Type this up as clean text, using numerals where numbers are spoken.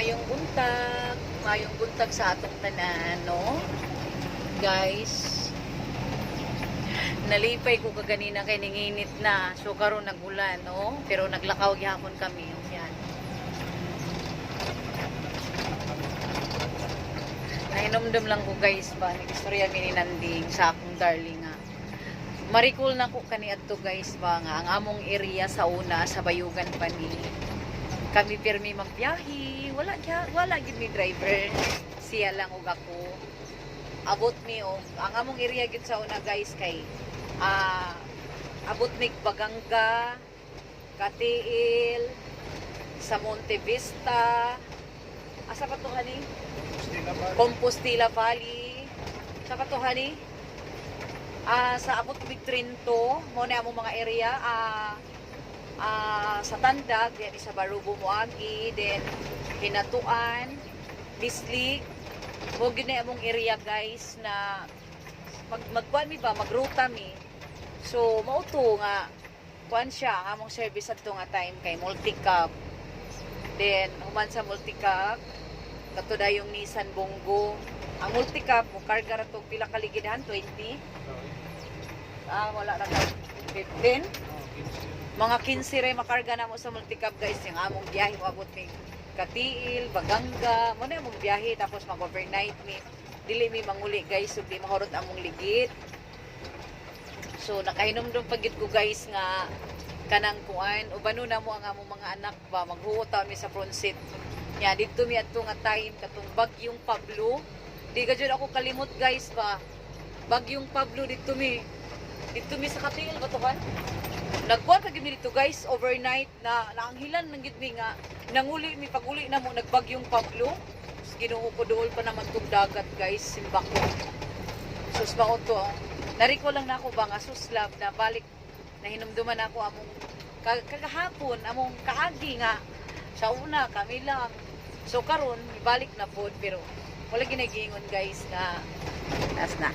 Mayong buntag sa atong tanan, no? Guys, nalipay ko kaganina kay ninginit na. So karon nagulan, no? Pero naglakaw gyapon kami. Yan. Nahinomdom lang ko guys ba, nagistorya mi ni Nanding sa akong darling nga. Marikul na ko kani adto guys ba nga ang among area sa una sa Bayugan pa ni. Kami pirmi magbiyahe, wala gid mi driver. Siya lang ug ako. Abot mi og ang among area gid sa una guys kay abot mi Baganga, Katiil, sa Monte Vista. Asa pa to hani? Compostela Valley. Sa pa to hani? Sa abot mi Trinto, mo na among mga area sa Tandag, yan sa Barubo Moagi, then Hinatuan, Bislig, huwag yun na among area guys na magkuhan mi ba, magruta mi. So, mauto nga, kuhan siya, ang among service at nga time kay multi-cab. Then, human sa multi-cab, kato da yung Nissan Bongo. Ang multi-cab, mo karga na itong pila kaligidahan, 20. Wala na 15. Mga 15 rin makarga na mo sa multi-cab guys. Yung among biyahe mo abot ni Katiil, Baganga, mo na among biyahe tapos mag-overnight mi. Dili mi manguli guys, so di mahurot among ligit. So nakahinomdom pagit ko guys nga kanang kuan ubano na mo ang among mga anak ba maghuot mi sa front seat. Nya didto mi adto nga time katong bagyong Pablo. Di ka jud ako kalimot guys ba. Bagyong Pablo didto mi sa Katiil ba to kan? Nagkuhan pa gid dito guys overnight na naanghilan nang gid mi nga nanguli mi paguli na mo nagbagyong Pablo. Ginoo ko dool pa naman tong dagat guys simbako. Sus ba to? Nariko lang na ako ba nga suslab na balik na hinumduman ako among kagahapon among kaagi nga sa una kami lang. So karon ibalik na pod pero wala ginagingon guys nga nas na.